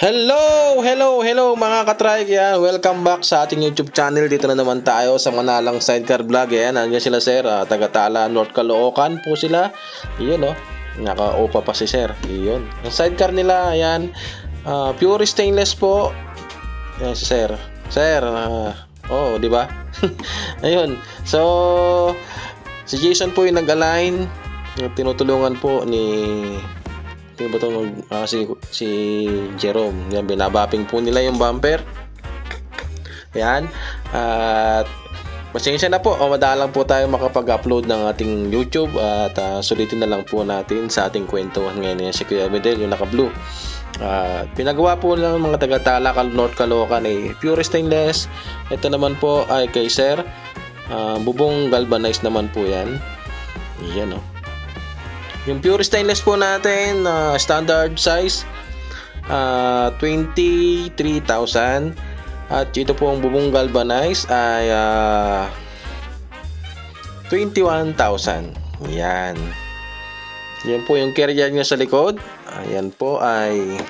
Hello mga katrike yan. Welcome back sa ating YouTube channel. Dito na naman tayo sa Manalang Sidecar Vlog. Ayan, nandiyan sila sir. Taga-Tala, North Caloocan po sila. Iyon naka-opa pa si sir. Iyon. Ang sidecar nila, ayan. Pure stainless po. Ayan si sir. Sir, di ba? Ayun. So, si Jason po yung nag-align. Tinutulungan po ni si Jerome. Yan, binabapping po nila yung bumper. Yan. At pasensya na po, madalang po tayo makapag-upload ng ating YouTube. At sulitin na lang po natin sa ating kwentuhan ngayon. Yan si Kuya Medel, yung naka-blue. Pinagawa po ng mga taga-Tala, North Caloocan pure stainless. Ito naman po ay kay Sir. Bubong galvanized naman po yan. Yan yung pure stainless po natin, standard size, 23,000. At ito po ang bubong galvanized ay 21,000. Yan. Yan po yung carrier niya sa likod. Ayan po ay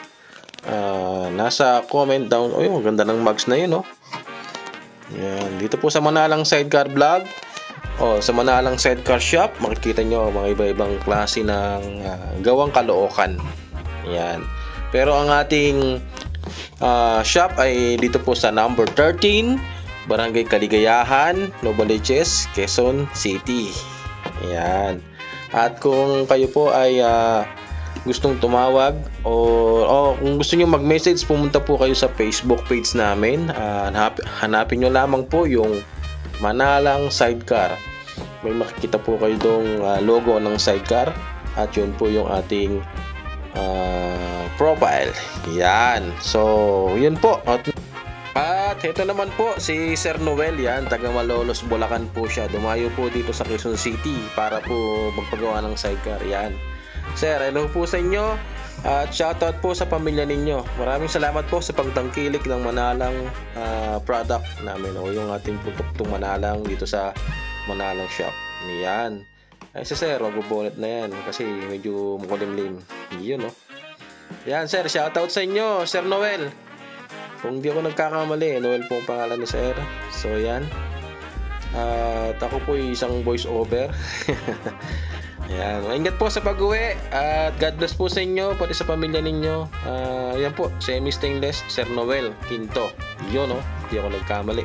nasa comment down. Oh, yung ganda ng mugs na yun, Yan. Dito po sa Manalang Sidecar Vlog. Sa Manalang Sidecar Shop, makikita nyo mga iba-ibang klase ng gawang Caloocan. Yan. Pero ang ating shop ay dito po sa number 13, Barangay Kaligayahan, Novaliches, Quezon City. Yan. At kung kayo po ay gustong tumawag o kung gusto nyo mag-message, pumunta po kayo sa Facebook page namin. Hanapin nyo lamang po yung Manalang Sidecar. May makikita po kayo dong logo ng sidecar. At yun po yung ating profile. Yan. So, yun po. At ito naman po si Sir Noel. Yan, taga Malolos, Bulacan po siya. Dumayo po dito sa Quezon City para po magpagawa ng sidecar. Yan. Sir, hello po sa inyo. At shoutout po sa pamilya ninyo. Maraming salamat po sa pagtangkilik ng Manalang product namin yung ating produktong Manalang dito sa Manalang Shop. Yan. Ay si Sir, magbubunet na yan kasi medyo makulimlim. Yun Yan Sir, shoutout sa inyo, Sir Noel. Kung di ako nagkakamali, Noel po ang pangalan ni Sir. So yan. At ako po isang voice over. Ayan, ingat po sa pag-uwi at God bless po sa inyo, pati sa pamilya ninyo. Yan po, semi-stainless, Sir Noel Quinto. Yun hindi ako nagkamali.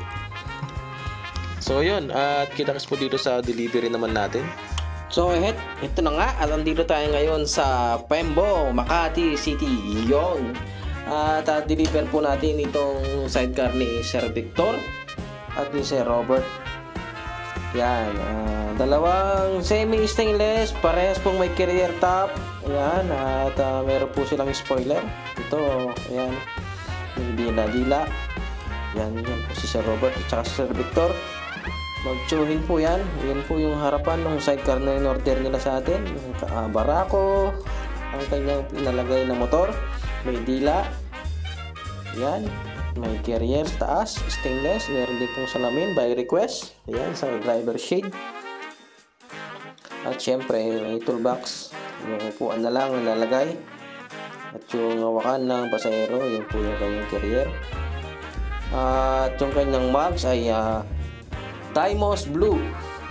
So yun, at kita-kits po dito sa delivery naman natin. So ito na nga, at andito tayo ngayon sa Pembo, Makati City. Yun. At deliver po natin itong sidecar ni Sir Victor at ni Sir Robert. Yan, dalawang semi-stainless, parehas pong may carrier top. Ayan, at meron po silang spoiler. Ito, ayan, yung dila-dila. Yan po si Sir Robert at saka si Sir Victor. Mag-tune po yan. Yan po yung harapan ng sidecar na in-order nila sa atin. Yung barako, ang kanyang pinalagay na motor. May dila. Yan. May carrier sa taas, stainless. Meron din pong salamin by request. Ayan, sa driver shade. At syempre, may toolbox. Yung upuan na lang nalalagay. At yung hawakan ng pasahero, yun po yung kanyang carrier. At yung kanyang mugs ay Dimos Blue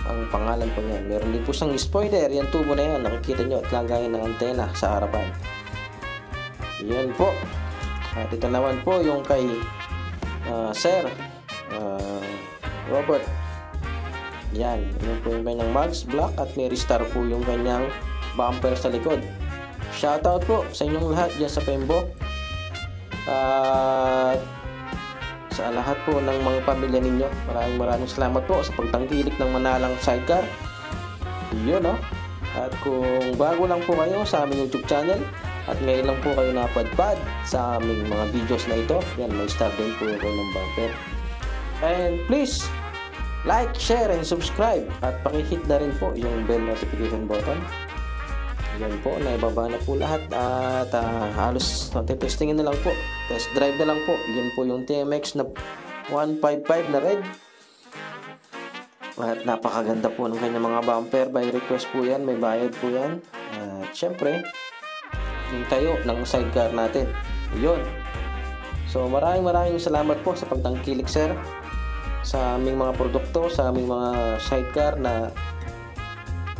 ang pangalan po niyan. Meron din po siyang spoiler. Yan tubo na yan. Nakikita nyo at lagayan ng antena sa harapan. Yan po. At ito naman po yung kay Sir Robert. Yan. Yan po yung kanyang mugs, black, at may star po yung kanyang bumper sa likod. Shoutout po sa inyong lahat dyan sa Pembo. At sa lahat po ng mga pamilya ninyo. Maraming salamat po sa pagtangkilik ng Manalang Sidecar. Yun At kung bago lang po kayo sa aming YouTube channel at ngayon lang po kayo napadpad sa aming mga videos na ito, yan, may star din po yung kanyang bumper. And please like, share, and subscribe at pakihit na rin po yung bell notification button. Yan po, naibaba na po lahat at halos testingin na lang po. Test drive na lang po. Yan po yung TMX na 155 na red. At napakaganda po ng kanyang mga bumper. By request po yan, may bayad po yan. At syempre, yung tayo ng sidecar natin. Yun. So maraming salamat po sa pagtangkilik sir sa aming mga produkto, sa aming mga sidecar na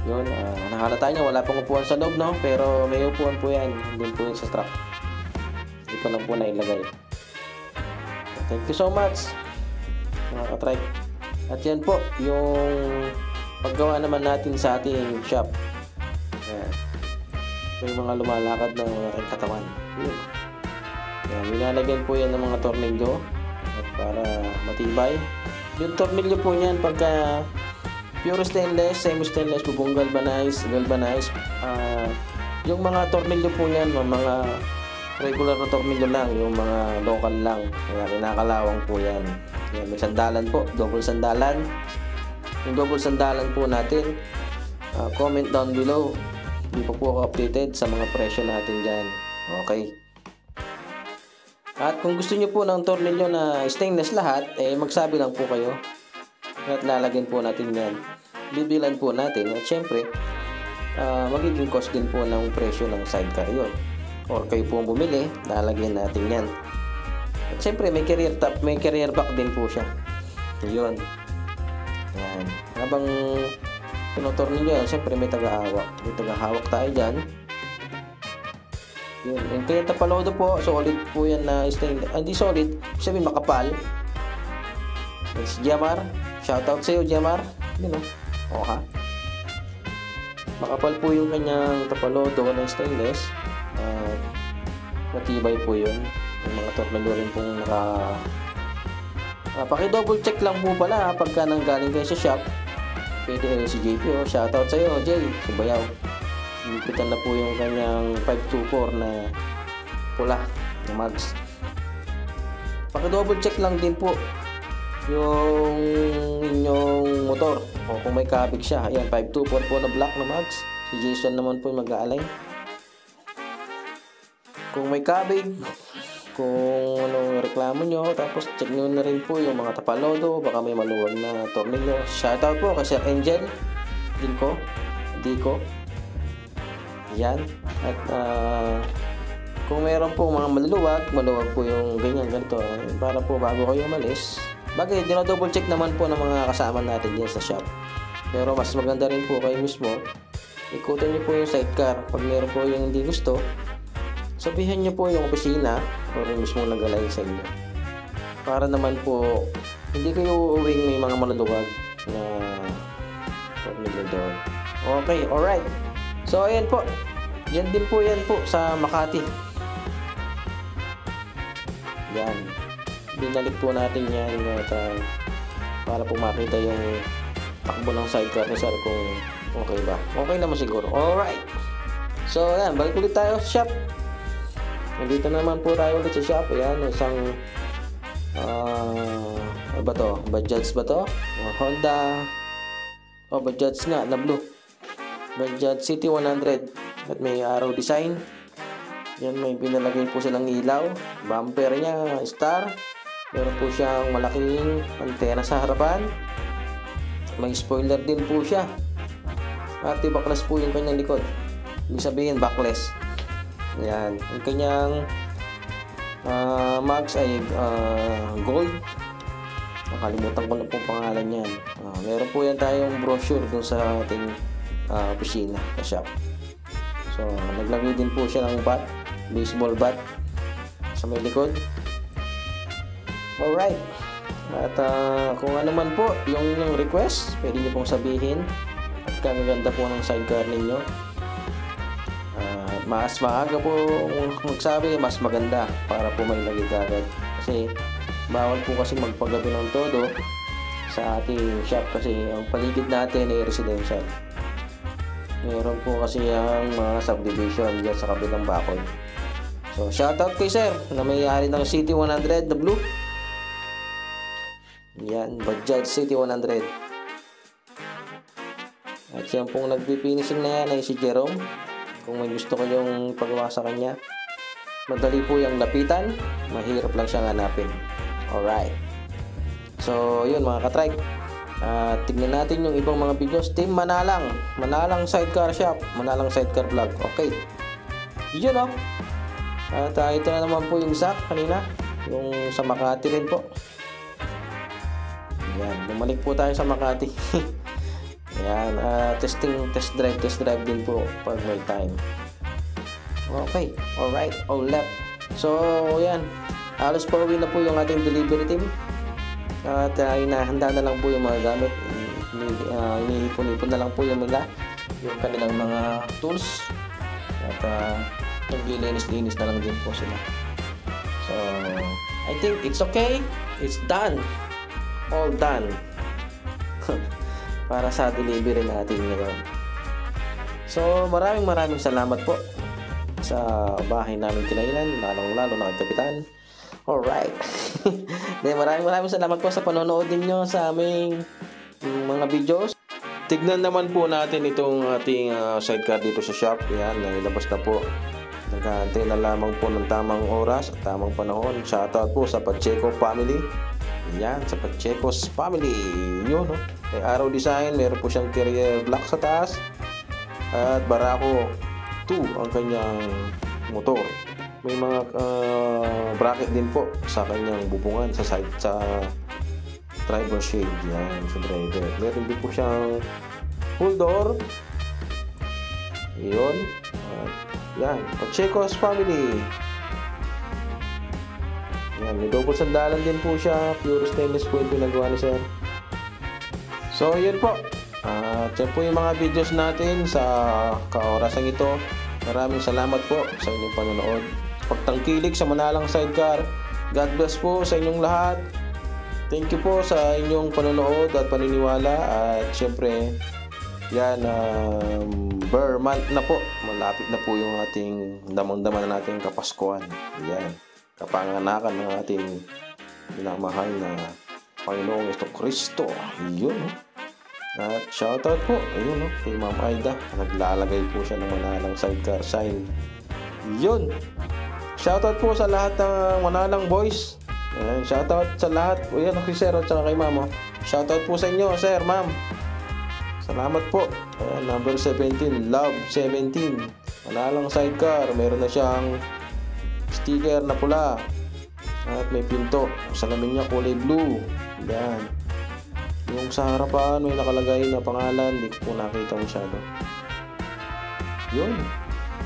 yun, nakalata niya wala pang upuan sa loob, no? Pero may upuan po yan, din po yun sa truck. Hindi ko lang po nailagay. Thank you so much mga ka-trike. At yan po yung paggawa naman natin sa ating shop. Ayan. May mga lumalakad ng aking katawan. Yun. Ayan, nilalagyan po yan ng mga tornilyo at para matibay. Yung tornilyo po niyan pagka pure stainless, semi-stainless, bubong galvanized. Yung mga tornilyo po niyan, mga regular na tornilyo lang, yung mga local lang. Kaya kinakalawang po yan. Yan, may sandalan po, double sandalan. Yung double sandalan po natin, comment down below. Hindi pa po ako updated sa mga presyo natin dyan. Okay. At kung gusto nyo po ng tornilyo na stainless lahat, magsabi lang po kayo. At lalagyan po natin yan. Bibilan po natin. At syempre, magiging cost din po ng presyo ng sidecar yun. Or kayo po bumili, lalagyan natin yan. At syempre, may carrier back din po siya. Yun. Yan. Habang tinotornilyo yan, syempre may tagahawak. May tagahawak tayo dyan. Yun. Yung kaya tapalodo po, solid po yan na stainless. Hindi solid, sabihin makapal. Si Jamar. Shoutout sa iyo, Jamar. Yun o. O ha. Makapal po yung kanyang tapalodo ng stainless. Matibay po yun. Yung mga tornilyo rin pong paki-double check lang po pala pagka nanggaling kayo sa shop. Pwede si JP o. Shoutout sa iyo, Jay. Si Bayaw. Inipitan na po yung kanyang 524 na pula na mags. Paki-double check lang din po yung inyong motor o kung may kabig siya. Ayan, 524 po na black na mags. Si Jason naman po yung mag-aalay. Kung may kabig, kung anong reklamo nyo, tapos check nyo na rin po yung mga tapalodo, baka may maluwag na tornilyo. Shoutout po kay Sir Angel Dico. Yan. At kung meron po mga maluwag po yung ganito, para po bago kayo umalis. Bagay, dinodouble check naman po ng mga kasama natin dyan sa shop. Pero mas maganda rin po kayo mismo, ikutin nyo po yung sidecar. Pag meron po yung hindi gusto, sabihin nyo po yung opisina o rin mismo nag-alay sa inyo. Para naman po, hindi kayo uuwing may mga maluwag na tornilyo doon. Okay, alright. So, ayan po. Yan din po yan po sa Makati. Yan. Binalik po natin yan at, para po makita yung takbo ng sidecar ni sir kung okay ba. Okay naman siguro. Alright. So, ayan. Balik ulit tayo sa shop. Nandito naman po tayo ulit sa shop. Ayan. Isang ano ba to? Bajaj ba to? Honda. Oh, Bajaj nga na blue. Bajaj City 100 at may arrow design. Yan, may pinalagay po silang ilaw. Bumper niya, star. Meron po siyang malaking antena sa harapan. May spoiler din po siya. At backless po yung kanyang likod. Ibig sabihin backless. Yan. Yung kanyang mags ay gold. Nakalimutan ko na po pangalan yan. Meron po yan tayong brochure dun sa ating opisina sa shop. So, naglagay din po siya ng bat, baseball bat sa may likod. Alright. At kung ano man po yung request, pwede niyo pong sabihin. At kagaganda po ng sidecar ninyo. Mas maaga po magsabi, mas maganda para po may lagay kagad. Kasi bawal po kasi magpagabi ng todo sa ating shop kasi ang paligid natin ay residential. Meron po kasi ang mga subdivision dyan sa kabilang bakod. So, shoutout kay sir na may-ari ng City 100 na blue. Yan, Bajaj City 100. At yan pong nagpipinising na yan ay si Jerome. Kung may gusto kayong pagawa sa kanya, madali po yung lapitan. Mahirap lang siyang hanapin. Alright. So, yun mga katrike. Tignan natin yung ibang mga videos. Team Manalang Sidecar Shop, Manalang Sidecar Vlog. Okay, yun o. At ito na naman po yung isa kanina. yung sa Makati rin po. Ayan, bumalik po tayo sa Makati. Ayan, test drive din po pag may time. Okay, alright, all left. So, ayan, halos pauwi na po yung ating delivery team. At inahanda na lang po yung mga gamit. Inihipon-ipon na lang po yung kanilang mga tools. At naglilinis-linis na lang din po sila. So, I think it's okay. It's done. All done. Para sa delivery natin ngayon. So, maraming salamat po sa bahay namin kinainan, lalong-lalo na kay Kapitan. Alright. Maraming salamat po sa panonood ninyo sa aming mga videos. Tignan naman po natin itong ating sidecar dito sa shop. Yan, nailabas na po. Nag-aantay na lamang po ng tamang oras at tamang panahon. Shoutout po sa Pacheco family. Yan, sa Pacheco's family. Yun, no? May Arrow Design, meron po siyang carrier block sa taas. At Barako 2 ang kanyang motor. May mga bracket din po sa kanyang bubungan sa side, sa driver shade. Yan, sa driver. Meron din po siyang full door. Yun. Yan, Pacheco's family. Yan, may double sandalan din po siya. Pure stainless po yung pinagawa ni sir. So, yun po. Yan po yung mga videos natin sa kaorasang ito. Maraming salamat po sa inyong panonood. Pagtangkilik sa Manalang Sidecar. God bless po sa inyong lahat. Thank you po sa inyong panonood at paniniwala. At syempre, yan, Burr month na po. Malapit na po yung ating damang-daman na nating Kapaskuhan. Yan, kapanganakan ng ating minamahal na Panginoong Kristo. Yun, no? At shoutout po, ayun, no, kay Ma'am Aida. Naglalagay po siya ng Manalang Sidecar sign. Yun. Shoutout po sa lahat ng Manalang boys. Ayan, shoutout sa lahat. Ayan, si Sir at saka kay Ma'am. Shoutout po sa inyo, Sir, Ma'am. Salamat po. Ayan, number 17, Love 17. Manalang Sidecar. Meron na siyang sticker na pula. At may pinto. Salamin niya kulay blue. Ayan. Yung sa harapan may nakalagay na pangalan, hindi ko po nakita masyado. Yun.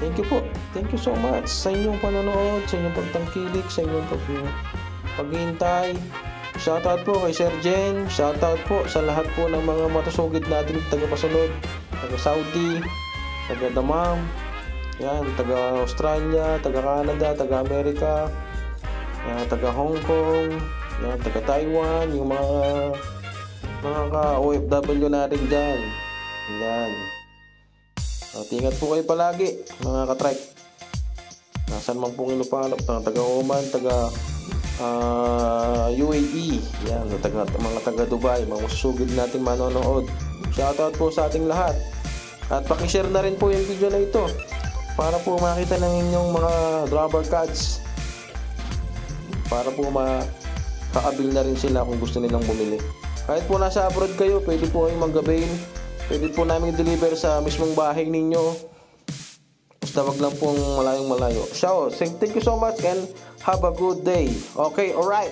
Thank you po. Thank you so much sa inyong panonood, sa inyong pagtangkilik, sa inyong paghihintay. Shoutout po kay Sir Jen. Shoutout po sa lahat po ng mga matusugid natin, taga-pasunod, taga-Saudi, taga-Damam, yan, taga-Australia, taga-Canada, taga-Amerika, taga-Hong Kong, yan, taga-Taiwan, yung mga ka-OFW natin dyan. Yan. At ingat po kayo palagi, mga ka-trike. Nasaan man pong inupalap, taga-Oman, UAE. Yan, mga taga-Dubai, mga susugid natin manonood. Shoutout po sa ating lahat. At pakishare na rin po yung video na ito para po makita ng inyong mga rubber cards. Para po makaabil na rin sila kung gusto nilang bumili. Kahit po nasa abroad kayo, pwede po kayong mag-avail. Pwede po namin i-deliver sa mismong bahay ninyo. Basta wag lang pong malayong malayo. So, thank you so much and have a good day. Okay, alright.